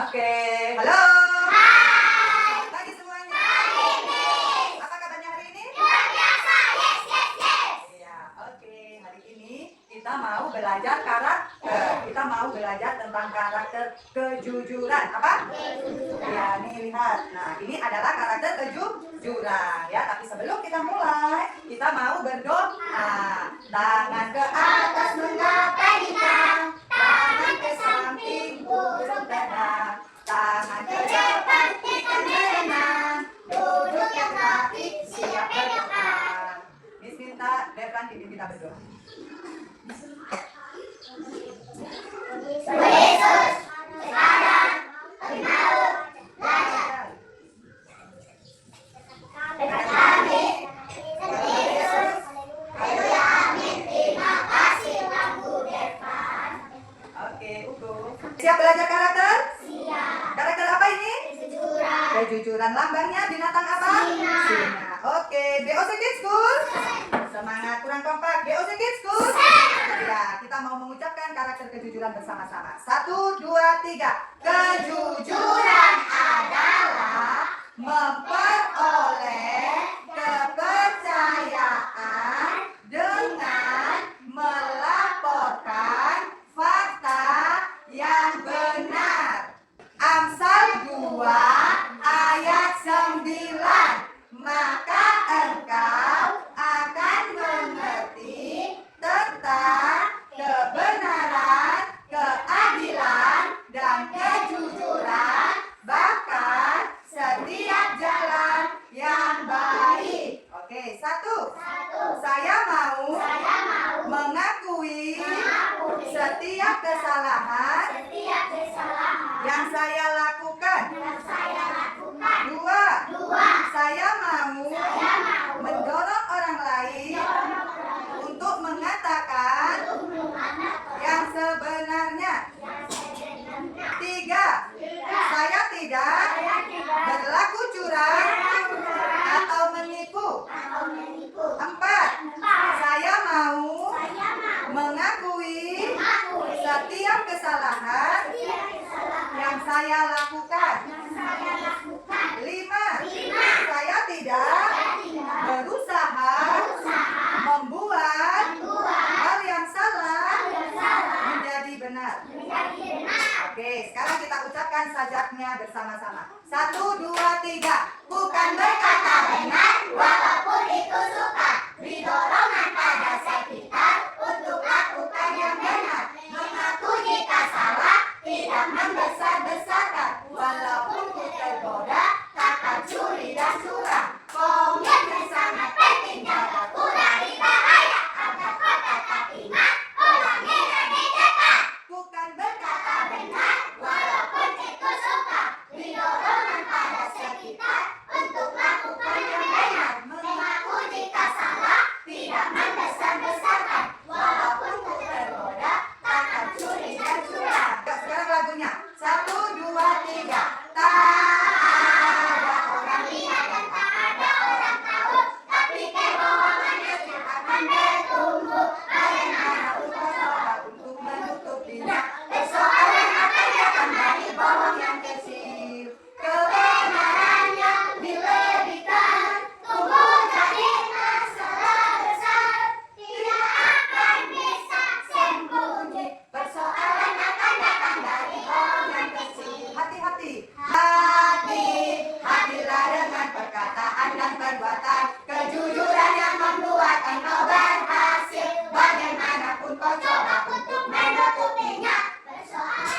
Oke, halo. Hai. Selamat pagi semuanya. Apa kabarnya hari ini? Luar biasa. Yes, yes, yes. Iya, oke. Hari ini kita mau belajar karakter. Kita mau belajar tentang karakter kejujuran. Apa? Kejujuran. Ya, nih lihat. Nah, ini adalah karakter kejujuran ya. Tapi sebelum kita mulai, kita mau berdoa. Tangan ke atas menggapai hitam, tangan ke samping burung tenang, tangan ke depan ikan berenang, duduk yang rapi siap berdoa. Miss minta Devran pimpin kita berdoa. Tuhan Yesus, sekarang kami mau belajar. Dekat kami, Tuhan Yesus. Haleluya, amin. Terima kasih Tuhan Devran. Oke, Ugo. Siap belajar karakter? Siap. Karakter apa ini? Kejujuran. Kejujuran. Lambangnya binatang apa? Singa. Oke, BOC Kids School. Semangat, kurang kompak. BOC Kids School. Ya, kita mau mengucapkan karakter kejujuran bersama-sama. 1, 2, 3. Kejujuran adalah memperoleh kepercayaan dengan melaporkan fakta yang benar. Amsal 2 ayat 9. Maka engkau akan mengerti tentang kebenaran, keadilan, dan kejujuran, bahkan setiap jalan yang baik. Oke, 1. Saya mau mengakui setiap kesalahan yang saya lakukan. 2. Saya mau mendorong orang lain untuk mengatakan yang sebenarnya. 3. Saya tidak berlaku curang atau menipu. 4. Saya mau mengakui setiap kesalahan yang saya lakukan. 5. Saya tidak berusaha membuat hal yang salah menjadi benar. Oke, sekarang kita ucapkan sajaknya bersama-sama. 1, 2, 3. Bukan berkata benar walaupun itu sukar, didorongkan pada sekitar untuk lakukan yang benar. Mengaku jika salah, tidak membesar-besarkan, walaupun ku tergoda, kata curi dan curang. Komitmen sangat penting, jaga kurangi bahaya, agar kota tak ingat, ulangi lebih cepat. Bukan berkata benar, walaupun itu sukar, didorongkan pada sekitar untuk lakukan yang benar. Mengaku jika salah, tidak membesar-besarkan, walaupun ku tergoda, kata curi dan curang. Sekarang lagunya. 1, 2, 3. Tak ada orang lihat dan tak ada orang tahu, tapi kebohongan itu akan bertumbuh. Bagaimana engkau coba untuk menutupinya? Persoalan akan datang dari bohong yang kecil. Kebenaran yang dilebihkan tumbuh jadi masalah besar. Tidak akan bisa sembunyi. Persoalan akan datang dari bohong yang kecil. Hati-hati. Hati-hatilah dengan perkataan dan perbuatan. Kejujuran yang membuat engkau berhasil. Bagaimanapun kau coba untuk menutupinya.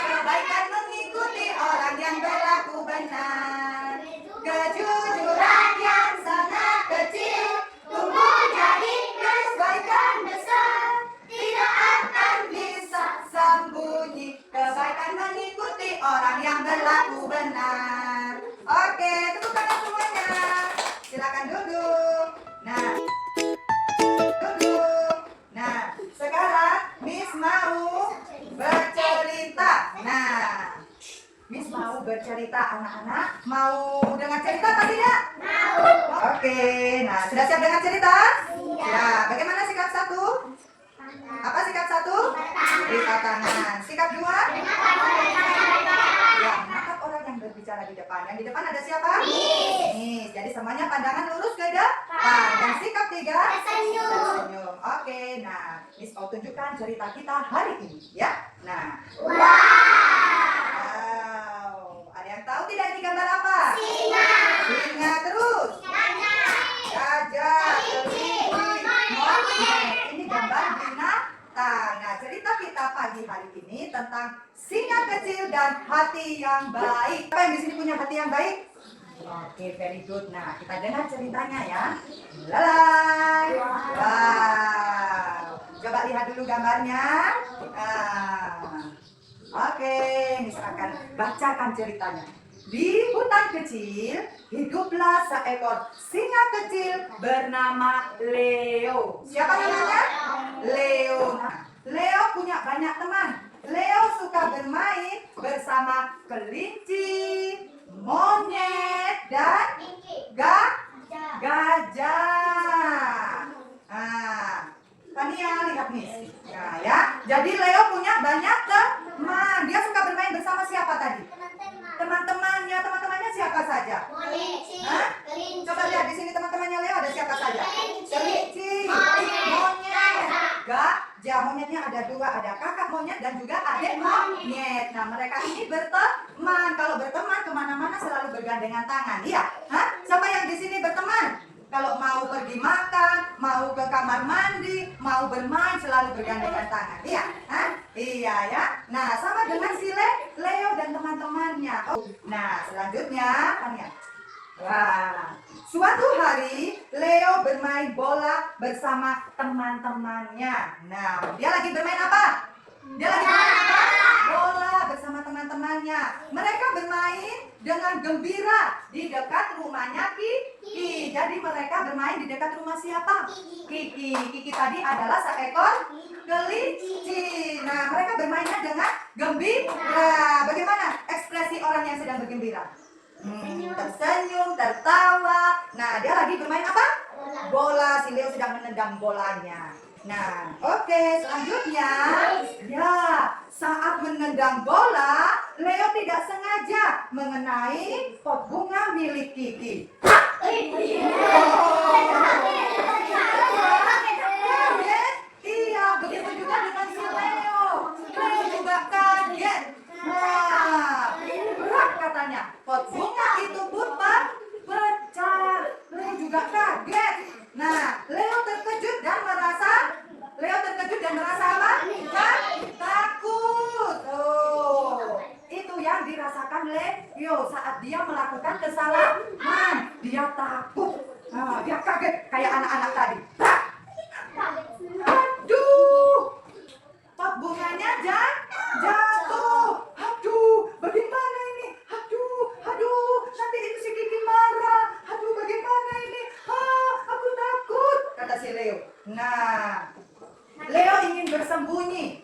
Kebaikan mengikuti orang yang berlaku benar. Kejujuran yang sangat kecil tumbuh jadi kebaikan besar. Tidak akan bisa sembunyi. Kebaikan mengikuti orang yang berlaku benar. Oke, tepuk tangan semuanya. Silakan duduk. Nah, duduk. Nah, sekarang Miss mau bercerita. Nah, Miss mau bercerita, anak-anak. Mau dengar cerita apa tidak? Mau. Oke, nah sudah siap dengar cerita? Ya, bagaimana sikap 1? Apa sikap 1? Lipat tangan. Sikap 2? Ya, menatap berbicara di depan. Yang di depan ada siapa? Miss. Jadi semuanya pandangan lurus ke depan. Dan sikap 3 tersenyum. Oke, nah Miss mau tunjukkan cerita kita hari ini ya. Nah, wow. Ada yang tahu tidak ini gambar apa? Singa terus. Gajah, kelinci, monyet. Ini gambar binatang. Nah, cerita kita pagi hari ini tentang singa kecil dan hati yang baik. Siapa yang di sini punya hati yang baik? Oke, very good. Nah, kita dengar ceritanya ya. Lalai. Wow. Coba lihat dulu gambarnya. Oke, Miss akan bacakan ceritanya. Di hutan kecil, hiduplah seekor singa kecil bernama Leo. Siapa namanya? Leo. Nah, Leo punya banyak teman. Leo suka bermain bersama kelinci, monyet, dan gajah. Tania lihat nih. Nah, ya. Jadi Leo punya banyak teman. Dia suka bermain bersama siapa tadi? Teman-temannya. Teman-temannya siapa saja? Coba lihat di sini teman-temannya Leo ada siapa saja? Kelinci, monyet, gajah. Monyetnya ada 2, ada kakak monyet dan juga adik monyet. Nah, mereka ini berteman. Kalau berteman kemana-mana selalu bergandengan tangan. Iya? Siapa yang di sini berteman? Kalau mau pergi makan, mau ke kamar mandi, mau bermain selalu bergandengan tangan. Iya? Iya ya. Nah, sama dengan si Leo dan teman-temannya. Nah, selanjutnya, Tania. Wah, suatu hari Leo bermain bola bersama teman-temannya. Nah, dia lagi bermain apa? Bola bersama teman-temannya. Mereka bermain dengan gembira di dekat rumahnya Kiki. Jadi mereka bermain di dekat rumah siapa? Kiki. Kiki tadi adalah seekor kelinci. Nah, mereka bermainnya dengan gembira. Bagaimana ekspresi orang yang sedang bergembira? Tersenyum, tertawa. Nah, dia lagi bermain apa? Bola. Si Leo sedang menendang bolanya. Nah, oke, selanjutnya. Ya, saat menendang bola, Leo tidak sengaja mengenai pot bunga milik Kiki. Iya, begitu juga dengan si Leo. Leo juga kaget. Wah, berat katanya. Pot bunga itu pun pecah. Leo juga kaget. Nah, Leo terkejut dan merasa apa? Takut. Oh, itu yang dirasakan Leo saat dia melakukan kesalahan. Dia takut. Dia kaget kayak anak-anak tadi. Aduh, pot bunganya jatuh. Aduh, bagaimana ini? Aduh, nanti itu si Kiki marah. Aduh, bagaimana ini? Aku takut, kata si Leo. Nah, Leo ingin bersembunyi,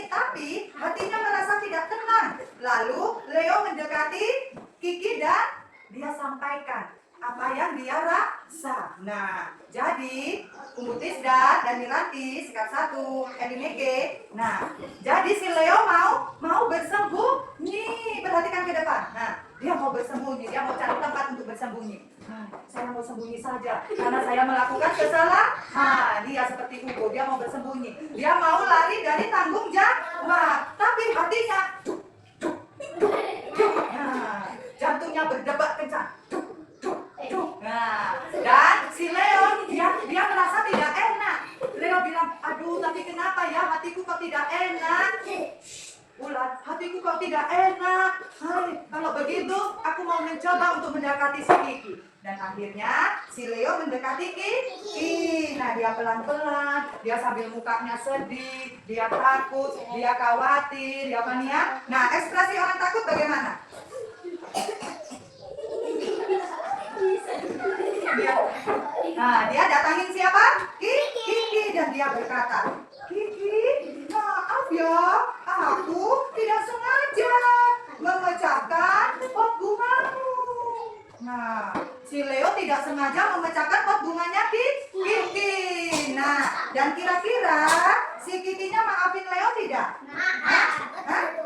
tapi hatinya merasa tidak tenang. Lalu Leo mendekati Kiki dan dia sampaikan apa yang dia rasa. Nah, jadi Umutis dan Miranti, sikap 1, Elineke. Nah, jadi si Leo mau bersembunyi. Perhatikan ke depan. Nah, dia mau bersembunyi, dia mau cari tempat untuk bersembunyi. Saya mau sembunyi saja karena saya melakukan kesalahan. Dia seperti Ugo, dia mau bersembunyi. Dia mau lari dari tanggung jawab, tapi hatinya jantungnya berdebar kencang. Nah, dan si Leo dia merasa tidak enak. Leo bilang, aduh, tapi kenapa ya hatiku kok tidak enak? Ulat, hatiku kok tidak enak. Kalau begitu, aku mau mencoba untuk mendekati si Kiki. Dan akhirnya si Leo mendekati Kiki. Nah, dia pelan-pelan, dia sambil mukanya sedih, dia takut, dia khawatir, ya kan ya? Nah, ekspresi orang takut bagaimana? Dia datangin siapa? Kiki. Dan dia berkata, Kiki, maaf ya, aku tidak sengaja memecahkan pot bungamu. Nah, si Leo tidak sengaja memecahkan pot bunganya Kiki. Nah, dan kira-kira si Kikinya maafin Leo tidak?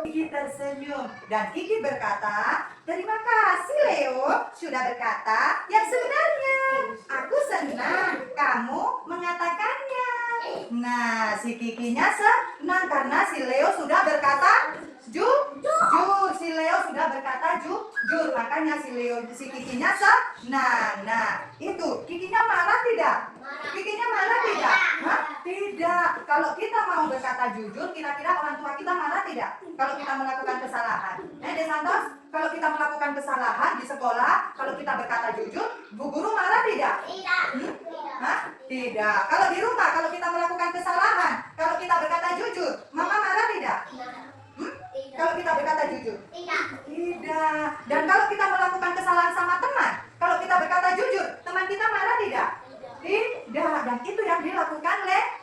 Kiki tersenyum. tersenyum. Dan Kiki berkata, terima kasih Leo sudah berkata yang sebenarnya. Aku senang kamu mengatakannya. Nah, si Kikinya senang karena si Leo sudah berkata jujur. Si Leo sudah berkata jujur. Makanya si Kikinya senang. Nah, itu Kikinya marah tidak? Kikinya marah tidak? Hah? Tidak. Kalau kita mau berkata jujur, kira-kira orang tua kita marah tidak? Kalau kita melakukan kesalahan. De Santos, kalau kita melakukan kesalahan di sekolah, kalau kita berkata jujur, Bu Guru marah tidak? Tidak. Hah? Tidak. Kalau di rumah, kalau kita melakukan kesalahan, kalau kita berkata jujur, Mama marah tidak? Kalau kita berkata jujur? Tidak. Tidak. Dan kalau kita melakukan kesalahan sama teman, kalau kita berkata jujur, teman kita marah tidak? Tidak. Dan itu yang dilakukan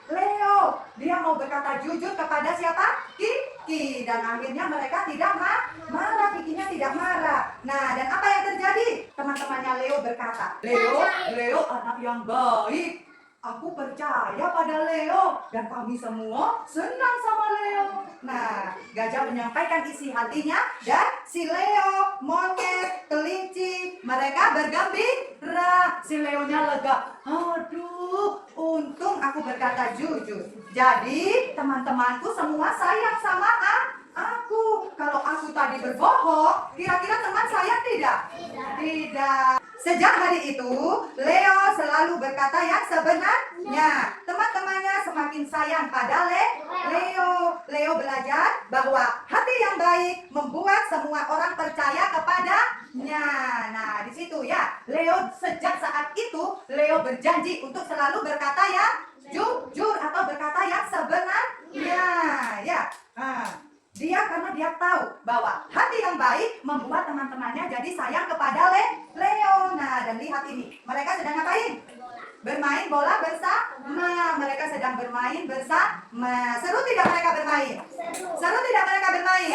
Leo. Dia mau berkata jujur kepada siapa? Kiki. Dan akhirnya mereka tidak marah. Kikinya tidak marah. Nah, dan apa yang terjadi? Teman-temannya Leo berkata, Leo anak yang baik. Aku percaya pada Leo dan kami semua senang sama Leo. Nah, gajah menyampaikan isi hatinya dan si Leo, monyet, kelinci, mereka bergembira. Si Leonya lega. Aduh, untung aku berkata jujur. Jadi, teman-temanku semua sayang sama aku. Kalau aku tadi berbohong, kira-kira teman sayang tidak? Tidak. Sejak hari itu, Leo selalu berkata yang sebenarnya. Teman-temannya semakin sayang pada Leo. Leo belajar bahwa hati yang baik membuat semua orang percaya kepadanya. Nah, di situ ya, Leo sejak saat itu, Leo berjanji untuk selalu berkata yang jujur atau berkata yang sebenarnya. Ya, karena dia tahu bahwa hati yang baik membuat teman-temannya jadi sayang kepada Leo. Nah, dan lihat ini, mereka sedang ngapain? Bermain bola bersama. Mereka sedang bermain bersama. Seru tidak mereka bermain? Seru tidak mereka bermain?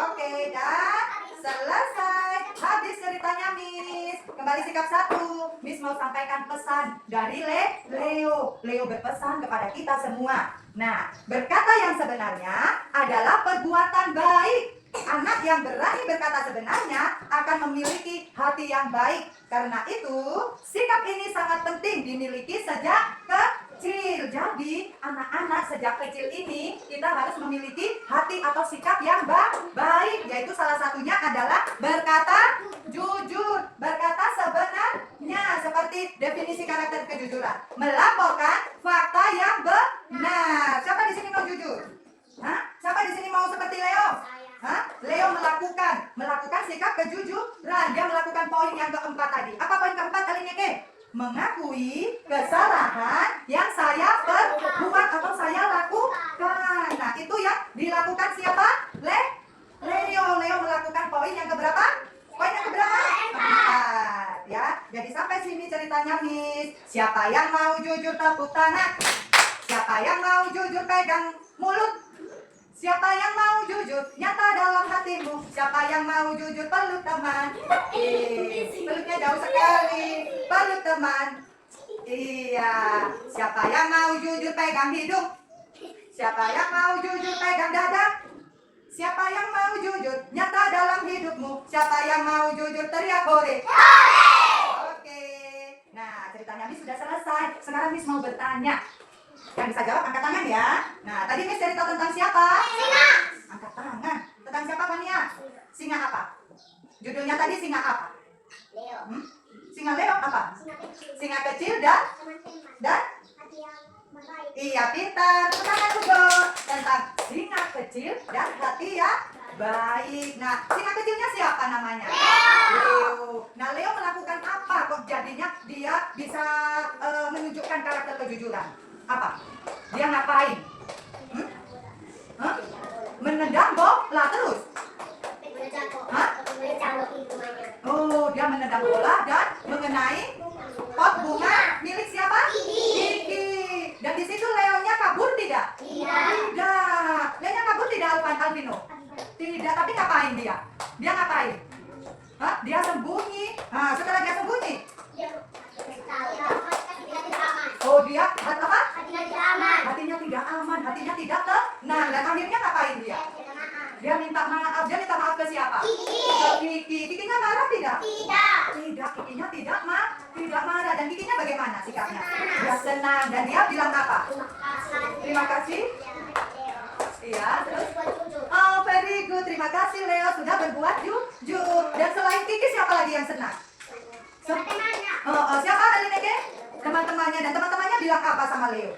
Oke, dan selesai. Habis ceritanya, Miss. Kembali sikap 1. Miss mau sampaikan pesan dari Leo. Leo berpesan kepada kita semua. Nah, berkata yang sebenarnya adalah perbuatan baik. Anak yang berani berkata sebenarnya akan memiliki hati yang baik. Karena itu, sikap ini sangat penting dimiliki sejak kecil. Jadi, anak-anak sejak kecil ini kita harus memiliki hati atau sikap yang baik. Yaitu salah satunya adalah berkata jujur, berkata sebenarnya. Seperti definisi karakter kejujuran. Melaporkan fakta yang benar. Siapa di sini mau jujur? Hah? Siapa di sini mau seperti Leo? Hah? Leo melakukan sikap kejujuran. Dia melakukan poin yang keempat tadi. Apa poin keempat kali ini, Ke? Mengakui kesalahan yang saya perbuat atau saya lakukan. Nah, itu yang dilakukan siapa? Leo. Leo melakukan poin yang keberapa? Poin yang keberapa? Keempat. Ya, jadi sampai sini ceritanya, Miss. Siapa yang mau jujur tepuk tangan? Siapa yang mau jujur pegang mulut? Siapa yang mau jujur nyata dalam hatimu? Siapa yang mau jujur peluk teman? Peluknya jauh sekali. Peluk teman. Iya. Siapa yang mau jujur pegang hidung? Siapa yang mau jujur pegang dada? Siapa yang mau jujur nyata dalam hidupmu? Siapa yang mau jujur teriak hore? Oke. Nah, ceritanya Miss sudah selesai. Sekarang Miss mau bertanya. Yang bisa jawab angkat tangan ya. Nah, tadi Miss cerita tentang siapa? Singa. Angkat tangan. Tentang siapa, Fania? Singa apa? Judulnya tadi singa apa? Leo. Singa Leo apa? Singa kecil. Singa kecil dan Hati yang baik. iya, pintar. Tangan juga tentang singa kecil dan hati yang baik. Nah, singa kecilnya siapa namanya? Leo. Nah, Leo melakukan apa kok jadinya dia bisa menunjukkan karakter kejujuran? Apa? Dia ngapain? Menendang bola terus? Hah? Oh, dia menendang bola dan mengenai pot bunga milik siapa? Kiki. Dan di situ Leonya kabur tidak? Tidak. Leonya kabur tidak, Alvino? Tidak, tapi ngapain dia? Dia ngapain? Hah? Dia sembunyi. Nah, setelah dia sembunyi, oh dia apa? Hatinya tidak aman, hatinya tidak tenang. Dan akhirnya ngapain dia? Dia minta minta maaf. Dia minta maaf ke siapa? Kiki. Ke Kiki. Kikinya marah tidak? Tidak. Tidak, Kikinya tidak marah. Dan Kikinya bagaimana sikapnya? Dia senang dan dia bilang apa? Terima kasih. Iya, terus? Oh, very good. Terima kasih Leo sudah berbuat jujur. Dan selain Kiki siapa lagi yang senang? Siapa kali Neke? Teman-temannya, dan teman-temannya bilang apa sama Leo?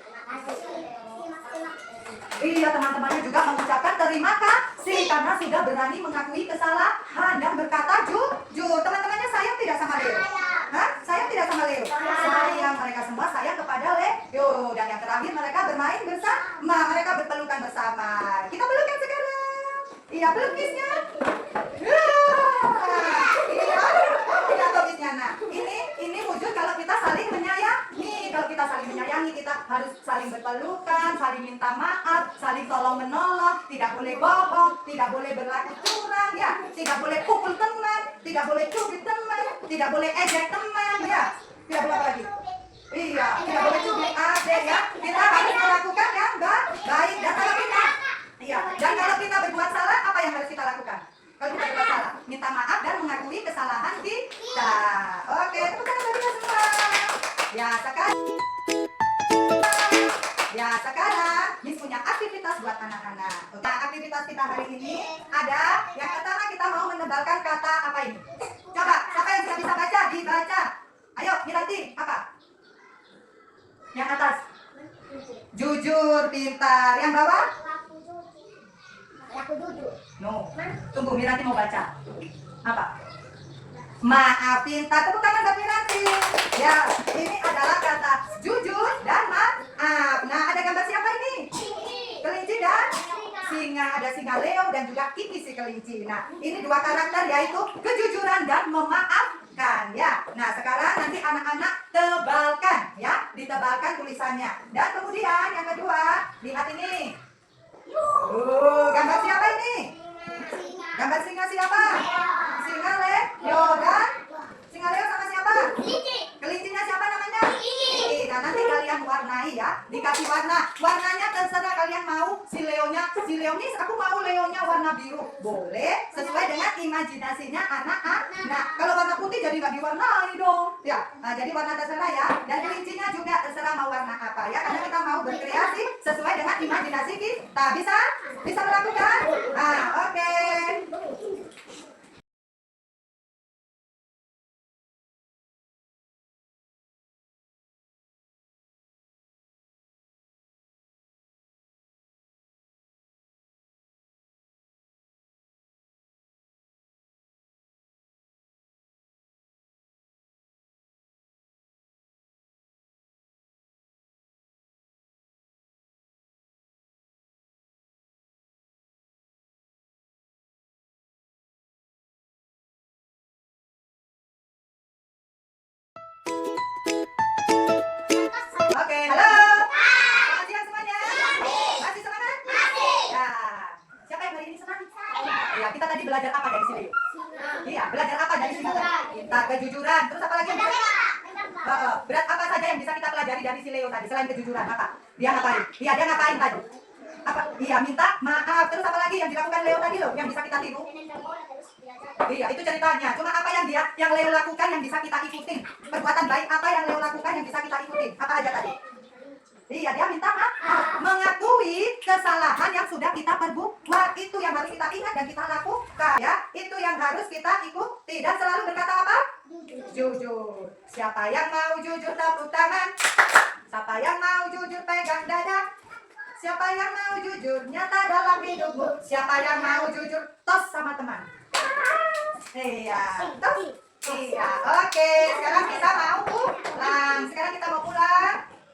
Iya, teman-temannya juga mengucapkan terima kasih karena sudah berani mengakui kesalahan dan berkata jujur. Teman-temannya sayang tidak sama Leo? Hah? Sayang tidak sama Leo? Sayang, mereka semua sayang kepada Leo. Dan yang terakhir mereka bermain bersama, mereka berpelukan bersama. Kita pelukan sekarang. Iya, pelukisnya. Iya, pelukisnya. Nah, ini wujud kalau kita saling menyayangi. Kalau kita saling menyayangi, kita harus saling berpelukan, saling minta maaf, saling tolong menolong, tidak boleh bohong, tidak boleh berlaku curang, ya, tidak boleh pukul teman, tidak boleh cubit teman, tidak boleh ejek teman, ya, tidak boleh apa lagi. Iya, tidak boleh cubit adik, ya. Kita harus melakukan yang baik. Dan kalau kita berbuat salah, apa yang harus kita lakukan? Kalau kita berbuat salah, minta maaf dan mengakui kesalahan kita. Oke, tepuk tangan bagi kita semua. Ya sekarang Miss punya aktivitas buat anak-anak. Nah, aktivitas kita hari ini ada yang pertama, kita mau menebalkan kata apa ini? Coba, siapa yang sudah bisa baca? Dibaca. Ayo, Miranti, apa? Yang atas. Jujur, pintar. Yang bawah? No. Tunggu, Miranti mau baca. Apa? Maaf, pintar. Tepuk tangan buat Miranti. Ya, ini adalah kata jujur dan maaf. Nah, ada gambar siapa ini? Kelinci dan singa. Ada singa Leo dan juga Kiki si kelinci. Nah, ini dua karakter yaitu kejujuran dan memaafkan, ya. Nah, sekarang nanti anak-anak tebalkan, ya. Ditebalkan tulisannya. Dan kemudian yang kedua, lihat ini. Gambar siapa ini? Gambar singa siapa? Singa Leo dan singa Leo sama siapa? Kelincinya siapa namanya? Kiki. Nah, nanti kalian warnai, ya. Dikasih warna. Warnanya terserah kalian mau. Si Leonya, aku mau Leonya warna biru. Boleh, sesuai dengan imajinasinya anak-anak. Nah, kalau warna putih jadi nggak diwarnai dong. Ya, nah, jadi warna terserah, ya. Dan kelincinya juga terserah mau warna apa, ya. Karena kita mau berkreasi sesuai dengan imajinasi kita. Bisa melakukan? Nah, oke. Oke, halo. Selamat siang semuanya. Masih semangat? Ya. Siapa yang hari ini senang? Ya, kita tadi belajar apa dari sini? Iya, belajar apa dari sini? Kita kejujuran. Terus apa lagi? Berat apa saja yang bisa kita pelajari dari si Leo tadi selain kejujuran? Apa? Dia ngapain? Iya, dia ngapain tadi? Apa? Iya, minta maaf. Terus apa lagi yang dilakukan Leo tadi loh yang bisa kita tiru? Iya, itu ceritanya. Cuma apa yang Leo lakukan yang bisa kita ikutin? Perbuatan baik apa yang Leo lakukan yang bisa kita ikutin? Apa aja tadi? Iya, dia minta maaf, mengakui kesalahan yang sudah kita perbuat. Itu yang harus kita ingat dan kita lakukan, ya. Itu yang harus kita ikuti dan selalu berkata apa? Jujur. Siapa yang mau jujur tepuk tangan? Siapa yang mau jujur pegang dada? Siapa yang mau jujur nyata dalam hidupmu? Siapa yang mau jujur tos sama teman? Iya, tos. Iya, oke. Sekarang kita mau pulang.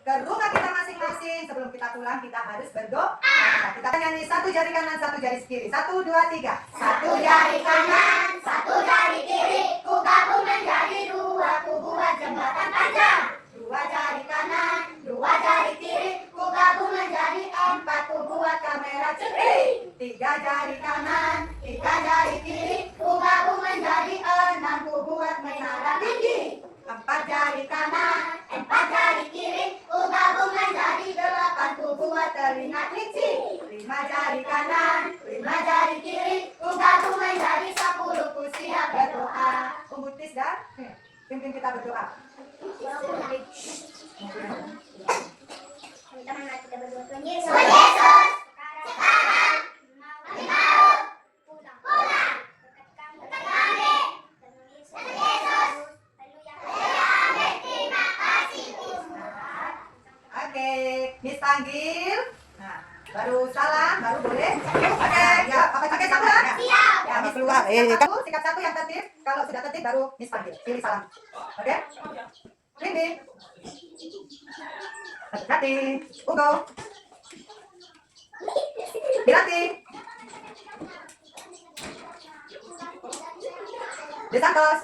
Ke rumah kita masing-masing. Sebelum kita pulang kita harus berdoa. Nah, kita nyanyi satu jari kanan, satu jari kiri. 1, 2, 3. Satu jari kanan, satu jari kiri. Ku gabung menjadi dua, ku buat jembatan panjang. Dua jari kanan, dua jari kiri. Ku gabung menjadi 4, ku buat kamera ceri. 3 jari kanan, 3 jari kiri. Ku gabung menjadi 6, ku buat menara tinggi. 4 jari kanan, 4 jari kiri. Ku gabung menjadi 8, ku buat telinga kelinci. 5 jari kanan, 5 jari kiri. menjadi 10, siap berdoa. Umutis dan pimpin kita berdoa. Teman-teman, mari kita berdoa. Tuhan Yesus. Sekarang kami mau pulang. Berkati kami. Dalam Yesus. Haleluya. Amin. Terima kasih Tuhan. Oke, Miss panggil. Nah, baru salam, baru boleh. Oke, ya, pakai salam. Siap. Ya, Miss keluar. Sikap satu yang tertib. Kalau sudah tertib baru Miss panggil. Pilih salam. Oke? Rindy. Hati-hati. Ugo. Dirati. De Santos.